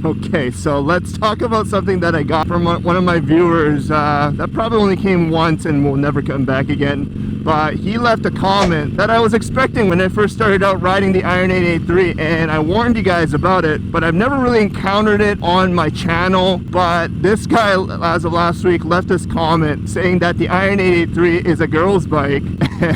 Okay, so let's talk about something that I got from one of my viewers that probably only came once and will never come back again. But he left a comment that I was expecting when I first started out riding the Iron 883, and I warned you guys about it, but I've never really encountered it on my channel. But this guy, as of last week, left this comment saying that the Iron 883 is a girl's bike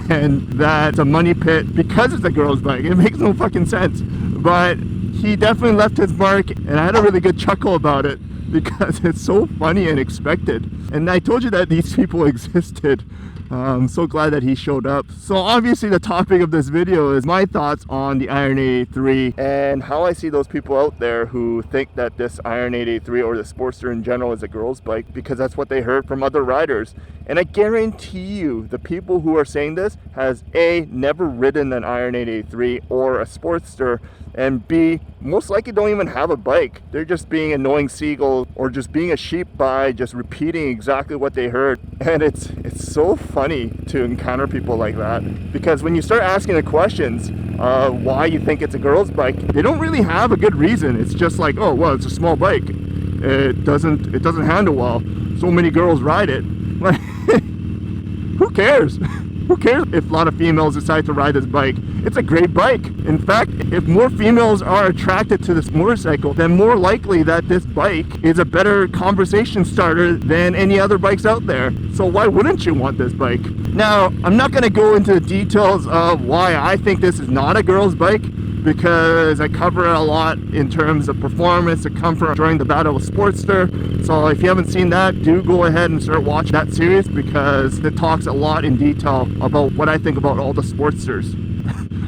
and that it's a money pit because it's a girl's bike. It makes no fucking sense. But he definitely left his mark, and I had a really good chuckle about it because it's so funny and expected. And I told you that these people existed. I'm so glad that he showed up. So obviously the topic of this video is my thoughts on the Iron 883 and how I see those people out there who think that this Iron 883 or the Sportster in general is a girl's bike because that's what they heard from other riders. And I guarantee you the people who are saying this has A, never ridden an Iron 883 or a Sportster, and B, most likely don't even have a bike. They're just being annoying seagulls or just being a sheep by just repeating exactly what they heard. And it's so funny to encounter people like that, because when you start asking the questions why you think it's a girl's bike, they don't really have a good reason. It's just like, oh well, it's a small bike, it doesn't handle well, so many girls ride it. Like, who cares? Who cares if a lot of females decide to ride this bike? It's a great bike. In fact, if more females are attracted to this motorcycle, then more likely that this bike is a better conversation starter than any other bikes out there. So why wouldn't you want this bike? Now, I'm not going to go into the details of why I think this is not a girl's bike, because I cover it a lot in terms of performance and comfort during the Battle of Sportster. So if you haven't seen that, do go ahead and start watching that series, because it talks a lot in detail about what I think about all the Sportsters.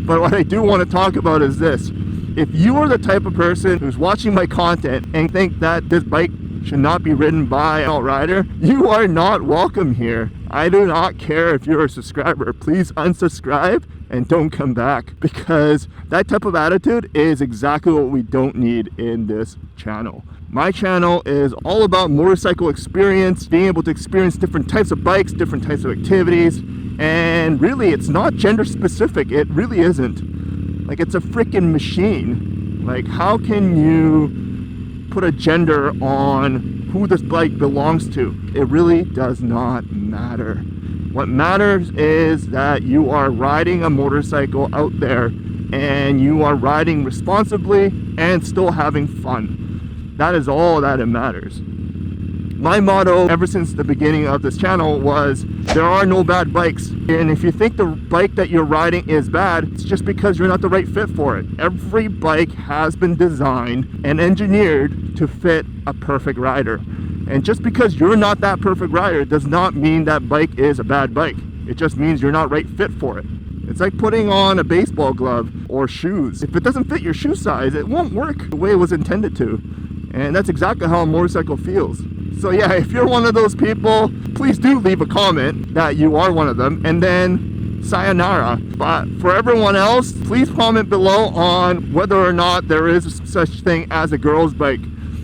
But what I do want to talk about is this. If you are the type of person who's watching my content and think that this bike should not be ridden by an outrider, you are not welcome here. I do not care if you're a subscriber. Please unsubscribe and don't come back, because that type of attitude is exactly what we don't need in this channel. My channel is all about motorcycle experience, being able to experience different types of bikes, different types of activities, and really it's not gender specific. It really isn't. Like, it's a freaking machine. Like, how can you put a gender on who this bike belongs to? It really does not matter. What matters is that you are riding a motorcycle out there and you are riding responsibly and still having fun. That is all that it matters. My motto ever since the beginning of this channel was, there are no bad bikes. And if you think the bike that you're riding is bad, it's just because you're not the right fit for it. Every bike has been designed and engineered to fit a perfect rider. And just because you're not that perfect rider does not mean that bike is a bad bike. It just means you're not right fit for it. It's like putting on a baseball glove or shoes. If it doesn't fit your shoe size, it won't work the way it was intended to. And that's exactly how a motorcycle feels. So yeah, if you're one of those people, please do leave a comment that you are one of them, and then sayonara. But for everyone else, please comment below on whether or not there is such thing as a girl's bike.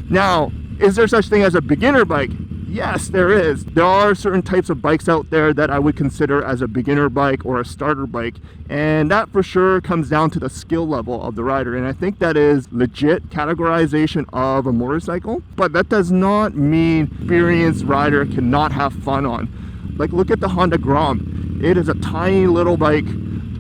Now, is there such thing as a beginner bike? Yes, there is. There are certain types of bikes out there that I would consider as a beginner bike or a starter bike, and that for sure comes down to the skill level of the rider, and I think that is legit categorization of a motorcycle. But that does not mean experienced rider cannot have fun on. Like, look at the Honda Grom. It is a tiny little bike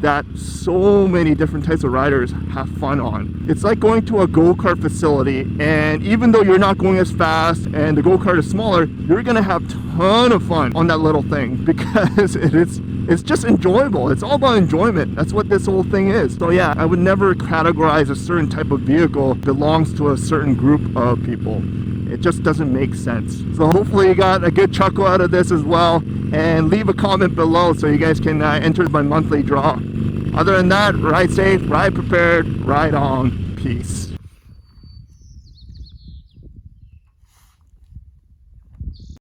that so many different types of riders have fun on. It's like going to a go-kart facility, and even though you're not going as fast and the go-kart is smaller, you're gonna have a ton of fun on that little thing, because it's just enjoyable. It's all about enjoyment. That's what this whole thing is. So yeah, I would never categorize a certain type of vehicle belongs to a certain group of people. It just doesn't make sense. So hopefully you got a good chuckle out of this as well, and leave a comment below so you guys can enter my monthly draw. Other than that, ride safe, ride prepared, ride on. Peace.